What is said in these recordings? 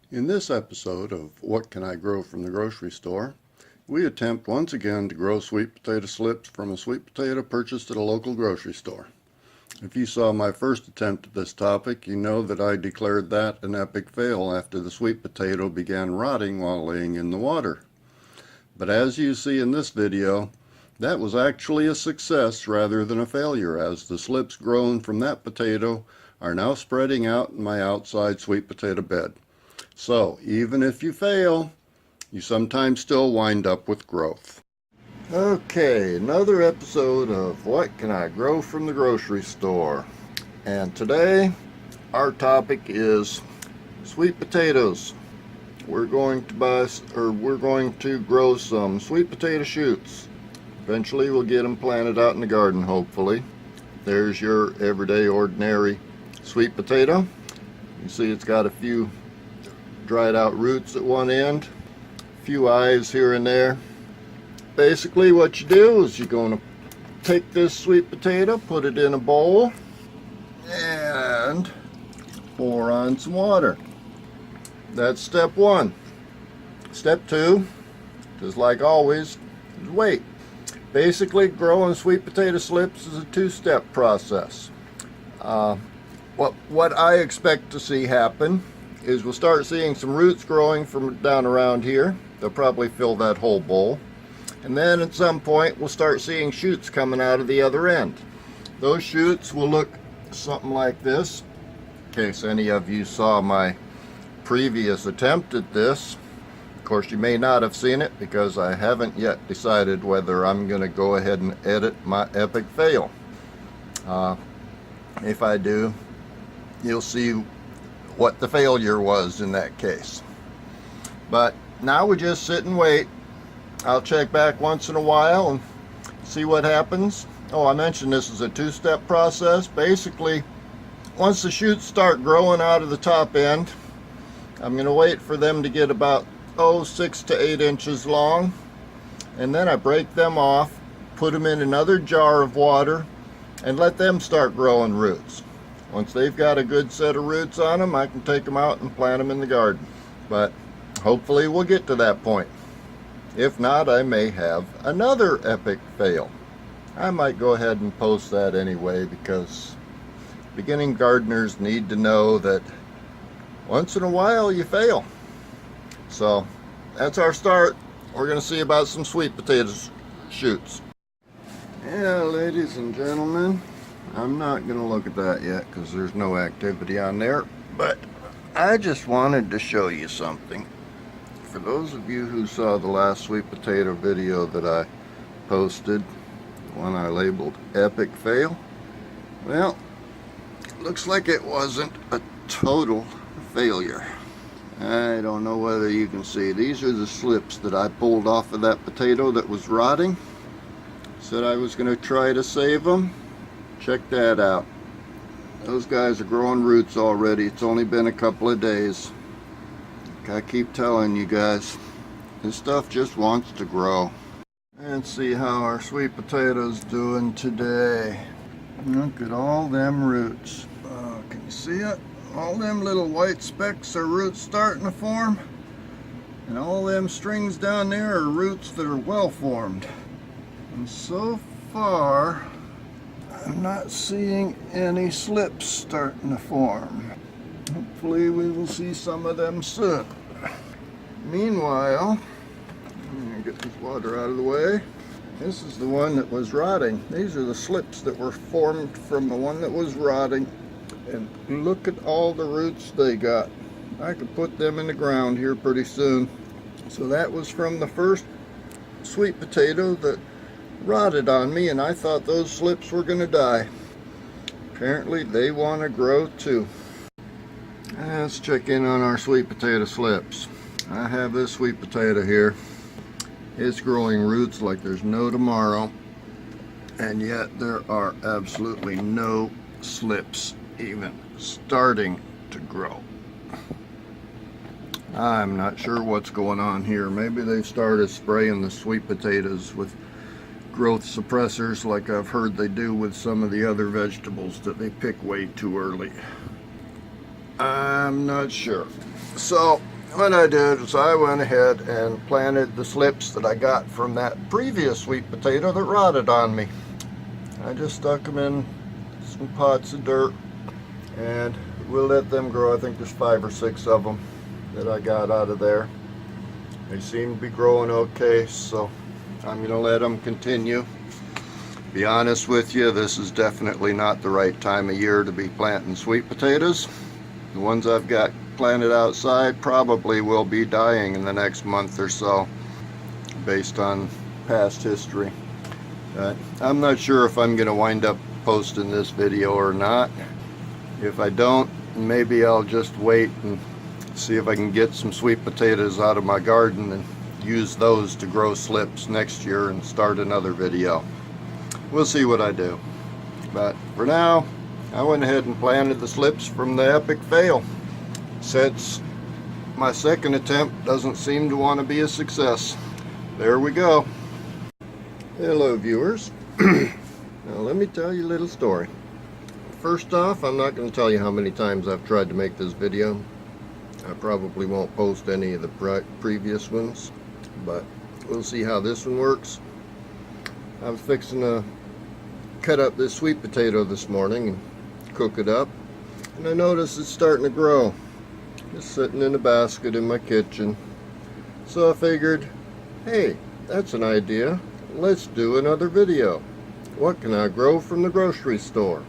In this episode of What Can I Grow from the Grocery Store, we attempt once again to grow sweet potato slips from a sweet potato purchased at a local grocery store. If you saw my first attempt at this topic, you know that I declared that an epic fail after the sweet potato began rotting while laying in the water. But as you see in this video, that was actually a success rather than a failure, as the slips grown from that potato are now spreading out in my outside sweet potato bed. So, even if you fail, you sometimes still wind up with growth. Okay, another episode of What Can I Grow from the Grocery Store? And today, our topic is sweet potatoes. We're going to grow some sweet potato shoots. Eventually, we'll get them planted out in the garden, hopefully. There's your everyday, ordinary sweet potato. You see it's got a few dried out roots at one end, a few eyes here and there. Basically what you do is you're going to take this sweet potato, put it in a bowl, and pour on some water. That's step one. Step two, just like always, is wait. Basically, growing sweet potato slips is a two-step process. What I expect to see happen is we'll start seeing some roots growing from down around here. They'll probably fill that whole bowl. And then at some point we'll start seeing shoots coming out of the other end. Those shoots will look something like this. In case any of you saw my previous attempt at this. Of course, you may not have seen it because I haven't yet decided whether I'm going to go ahead and edit my epic fail. If I do, you'll see what the failure was in that case. But now we just sit and wait. I'll check back once in a while and see what happens. Oh, I mentioned this is a two-step process. Basically, once the shoots start growing out of the top end, I'm going to wait for them to get about 6 to 8 inches long, and then I break them off, put them in another jar of water, and let them start growing roots. Once they've got a good set of roots on them, I can take them out and plant them in the garden. But hopefully we'll get to that point. If not, I may have another epic fail. I might go ahead and post that anyway, because beginning gardeners need to know that once in a while you fail. So that's our start. We're going to see about some sweet potato shoots. Yeah, ladies and gentlemen, I'm not going to look at that yet because there's no activity on there, but I just wanted to show you something. For those of you who saw the last sweet potato video that I posted, the one I labeled Epic Fail, well, looks like it wasn't a total failure. I don't know whether you can see. These are the slips that I pulled off of that potato that was rotting. Said I was going to try to save them. Check that out. Those guys are growing roots already. It's only been a couple of days. I keep telling you guys, this stuff just wants to grow. Let's see how our sweet potatoes doing today. Look at all them roots. Can you see it? All them little white specks are roots starting to form. And all them strings down there are roots that are well formed. And so far, I'm not seeing any slips starting to form. Hopefully we will see some of them soon. Meanwhile, I'm going to get this water out of the way. This is the one that was rotting. These are the slips that were formed from the one that was rotting. And look at all the roots they got. I could put them in the ground here pretty soon. So that was from the first sweet potato that rotted on me, and I thought those slips were going to die. Apparently they want to grow too. Let's check in on our sweet potato slips. I have this sweet potato here. It's growing roots like there's no tomorrow, and yet there are absolutely no slips even starting to grow. I'm not sure what's going on here. Maybe they've started spraying the sweet potatoes with growth suppressors like I've heard they do with some of the other vegetables that they pick way too early. I'm not sure. So what I did was I went ahead and planted the slips that I got from that previous sweet potato that rotted on me. I just stuck them in some pots of dirt and we'll let them grow. I think there's 5 or 6 of them that I got out of there. They seem to be growing okay, so I'm going to let them continue. Be honest with you, this is definitely not the right time of year to be planting sweet potatoes. The ones I've got planted outside probably will be dying in the next month or so, based on past history. I'm not sure if I'm going to wind up posting this video or not. If I don't, maybe I'll just wait and see if I can get some sweet potatoes out of my garden and use those to grow slips next year and start another video. We'll see what I do. But for now, I went ahead and planted the slips from the epic fail, since my second attempt doesn't seem to want to be a success. There we go. Hello viewers. Now let me tell you a little story. First off, I'm not going to tell you how many times I've tried to make this video. I probably won't post any of the previous ones, but we'll see how this one works. I was fixing to cut up this sweet potato this morning and cook it up, and I noticed it's starting to grow. Just sitting in a basket in my kitchen. So I figured, hey, that's an idea. Let's do another video. What can I grow from the grocery store?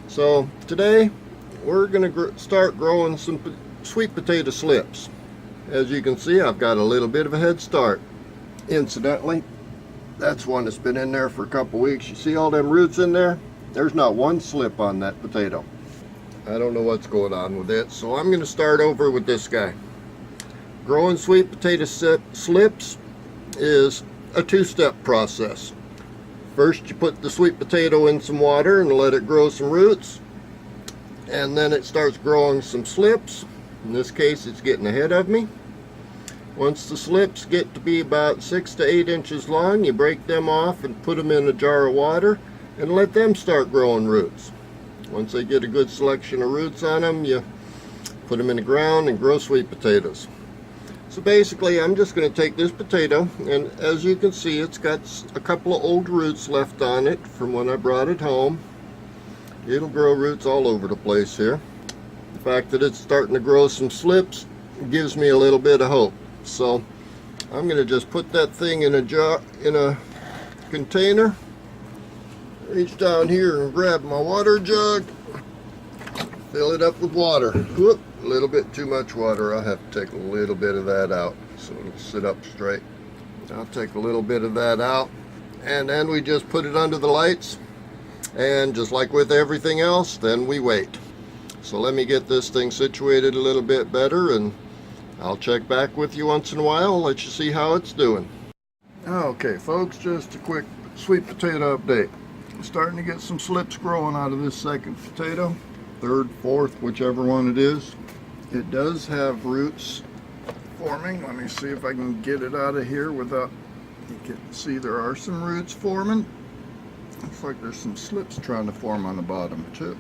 So today we're going to start growing some sweet potato slips. As you can see, I've got a little bit of a head start. Incidentally, that's one that's been in there for a couple weeks. You see all them roots in there? There's not one slip on that potato. I don't know what's going on with it, so I'm going to start over with this guy. Growing sweet potato slips is a two-step process. First, you put the sweet potato in some water and let it grow some roots, and then it starts growing some slips. In this case, it's getting ahead of me. Once the slips get to be about 6 to 8 inches long, you break them off and put them in a jar of water and let them start growing roots. Once they get a good selection of roots on them, you put them in the ground and grow sweet potatoes. So basically, I'm just going to take this potato, and as you can see, it's got a couple of old roots left on it from when I brought it home. It'll grow roots all over the place here. The fact that it's starting to grow some slips gives me a little bit of hope. So I'm going to just put that thing in a jar, in a container. Reach down here and grab my water jug. Fill it up with water. Whoop, a little bit too much water. I'll have to take a little bit of that out so it'll sit up straight. I'll take a little bit of that out, and then we just put it under the lights, and just like with everything else, then we wait. So let me get this thing situated a little bit better, and I'll check back with you once in a while, let you see how it's doing. Okay folks, just a quick sweet potato update. I'm starting to get some slips growing out of this second potato, third, fourth, whichever one it is. It does have roots forming. Let me see if I can get it out of here without, you can see there are some roots forming. Looks like there's some slips trying to form on the bottom too.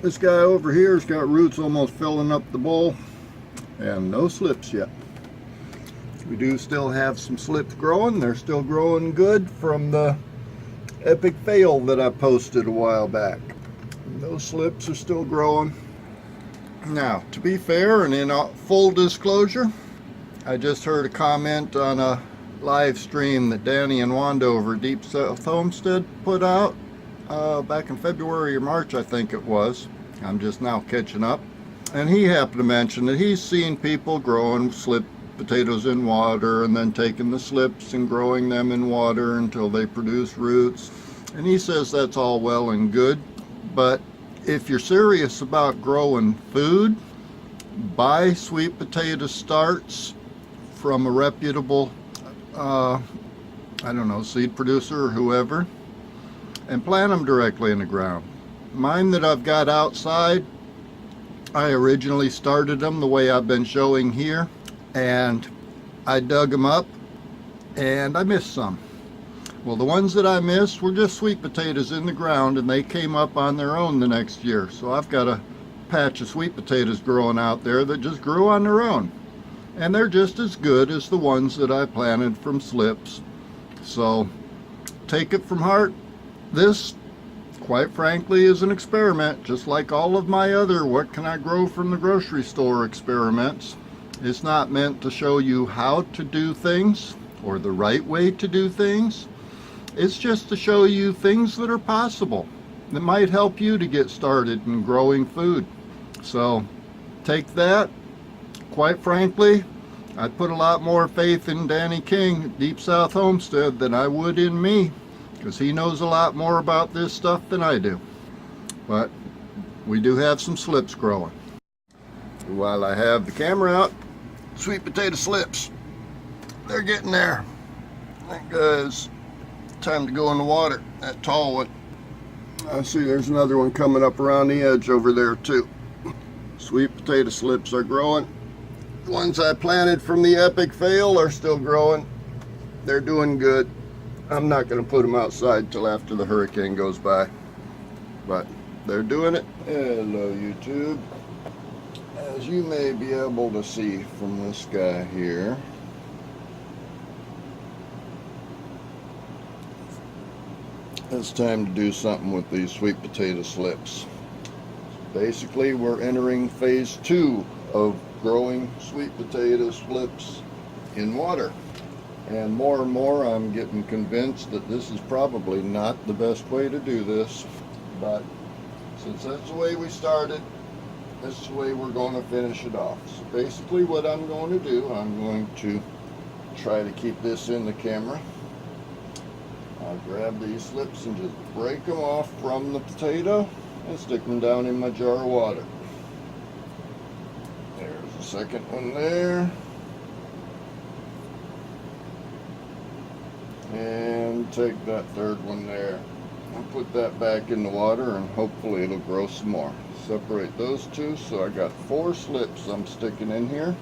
This guy over here has got roots almost filling up the bowl, and no slips yet. We do still have some slips growing. They're still growing good from the epic fail that I posted a while back. And those slips are still growing. Now, to be fair and in full disclosure, I just heard a comment on a live stream that Danny and Wanda over Deep South Homestead put out back in February or March, I think it was. I'm just now catching up. And he happened to mention that he's seen people growing slip potatoes in water and then taking the slips and growing them in water until they produce roots. And he says that's all well and good, but if you're serious about growing food, buy sweet potato starts from a reputable, I don't know, seed producer or whoever, and plant them directly in the ground. Mine that I've got outside, I originally started them the way I've been showing here, and I dug them up and I missed some. Well, the ones that I missed were just sweet potatoes in the ground, and they came up on their own the next year. So I've got a patch of sweet potatoes growing out there that just grew on their own. And they're just as good as the ones that I planted from slips. So take it from heart. This, quite frankly, is an experiment, just like all of my other what can I grow from the grocery store experiments. It's not meant to show you how to do things or the right way to do things. It's just to show you things that are possible that might help you to get started in growing food. So take that. Quite frankly, I'd put a lot more faith in Danny King at Deep South Homestead than I would in me, because he knows a lot more about this stuff than I do. But we do have some slips growing. While I have the camera out, sweet potato slips, they're getting there. That guy's time to go in the water. That tall one. I see there's another one coming up around the edge over there too. Sweet potato slips are growing. The ones I planted from the epic fail are still growing. They're doing good. I'm not going to put them outside till after the hurricane goes by, but they're doing it. Hello YouTube. As you may be able to see from this guy here, it's time to do something with these sweet potato slips. Basically, we're entering phase 2 of growing sweet potato slips in water. And more I'm getting convinced that this is probably not the best way to do this. But since that's the way we started, this is the way we're going to finish it off. So basically what I'm going to do, I'm going to try to keep this in the camera. I'll grab these slips and just break them off from the potato and stick them down in my jar of water. There's the second one there. And take that third one there. I'll put that back in the water and hopefully it'll grow some more. Separate those two, so I got 4 slips I'm sticking in here.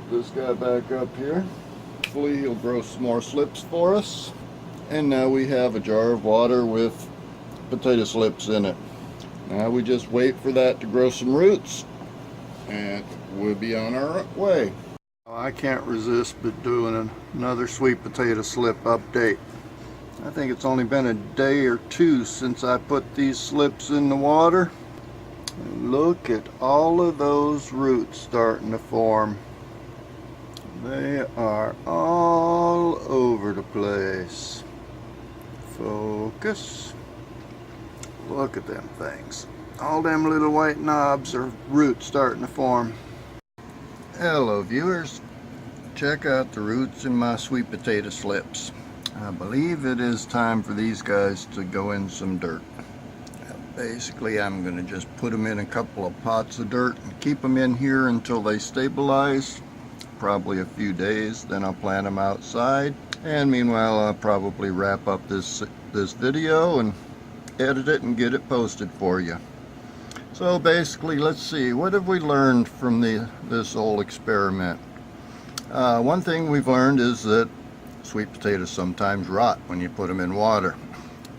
This guy back up here. Hopefully he'll grow some more slips for us. And now we have a jar of water with potato slips in it. Now we just wait for that to grow some roots and we'll be on our way. I can't resist but doing another sweet potato slip update. I think it's only been a day or 2 since I put these slips in the water. And look at all of those roots starting to form. They are all over the place. Focus. Look at them things. All them little white knobs are roots starting to form. Hello viewers. Check out the roots in my sweet potato slips. I believe it is time for these guys to go in some dirt. Basically, I'm going to just put them in a couple of pots of dirt and keep them in here until they stabilize, probably a few days. Then I'll plant them outside, and meanwhile I'll probably wrap up this video and edit it and get it posted for you. So basically, let's see, what have we learned from this old experiment? One thing we've learned is that sweet potatoes sometimes rot when you put them in water.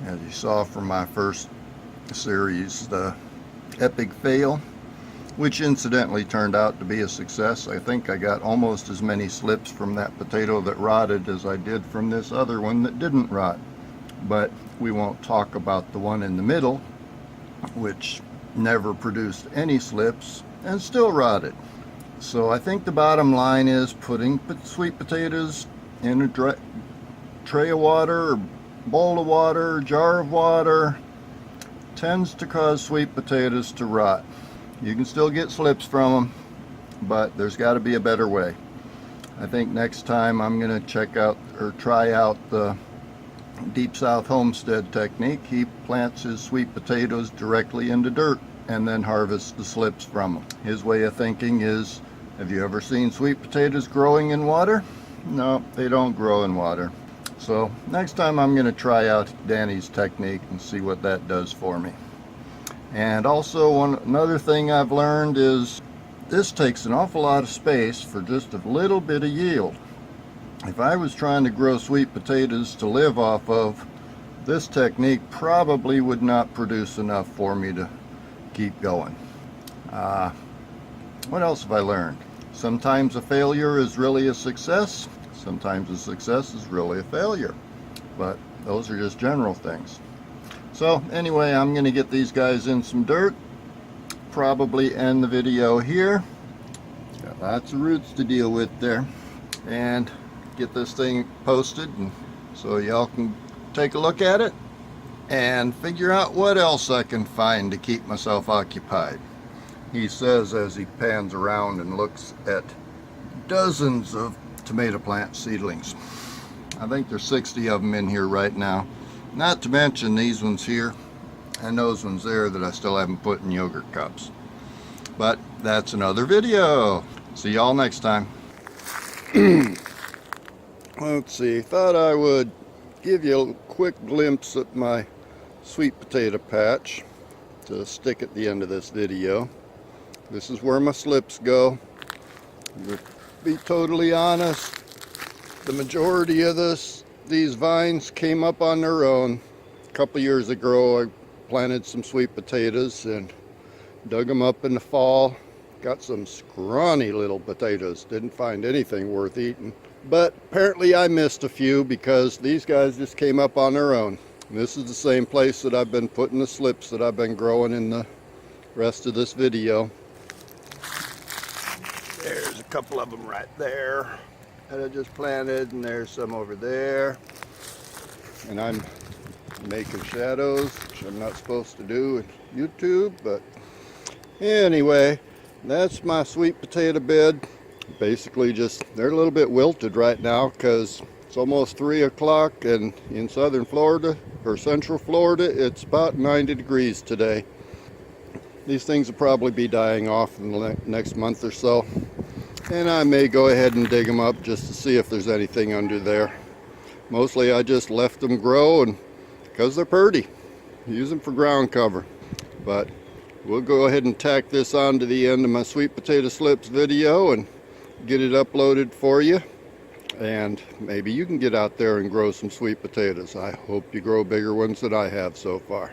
As you saw from my first series, the epic fail, which incidentally turned out to be a success. I think I got almost as many slips from that potato that rotted as I did from this other one that didn't rot. But we won't talk about the one in the middle, which never produced any slips and still rotted. So I think the bottom line is putting sweet potatoes in a tray of water, or bowl of water, or jar of water tends to cause sweet potatoes to rot. You can still get slips from them, but there's got to be a better way. I think next time I'm going to check out or try out the Deep South Homestead technique. He plants his sweet potatoes directly into dirt and then harvests the slips from them. His way of thinking is, have you ever seen sweet potatoes growing in water? No, they don't grow in water. So next time I'm going to try out Danny's technique and see what that does for me. And also another thing I've learned is this takes an awful lot of space for just a little bit of yield. If I was trying to grow sweet potatoes to live off of, this technique probably would not produce enough for me to keep going. What else have I learned? Sometimes a failure is really a success. Sometimes a success is really a failure. But those are just general things. So anyway, I'm going to get these guys in some dirt. Probably end the video here. Got lots of roots to deal with there. And get this thing posted, and so y'all can take a look at it and figure out what else I can find to keep myself occupied. He says as he pans around and looks at dozens of tomato plant seedlings. I think there's 60 of them in here right now, not to mention these ones here and those ones there that I still haven't put in yogurt cups. But that's another video. See y'all next time. Let's see, thought I would give you a quick glimpse at my sweet potato patch to stick at the end of this video. This is where my slips go. To be totally honest, the majority of these vines came up on their own. A couple years ago I planted some sweet potatoes and dug them up in the fall. Got some scrawny little potatoes. Didn't find anything worth eating. But apparently I missed a few because these guys just came up on their own. And this is the same place that I've been putting the slips that I've been growing in the rest of this video. There's a couple of them right there that I just planted, and there's some over there. And I'm making shadows, which I'm not supposed to do in YouTube, but anyway, that's my sweet potato bed. Basically just, they're a little bit wilted right now because it's almost 3 o'clock, and in southern Florida, or central Florida, it's about 90 degrees today. These things will probably be dying off in the next month or so. And I may go ahead and dig them up just to see if there's anything under there. Mostly I just left them grow, and because they're pretty. Use them for ground cover. But we'll go ahead and tack this on to the end of my sweet potato slips video and get it uploaded for you, and maybe you can get out there and grow some sweet potatoes. I hope you grow bigger ones than I have so far.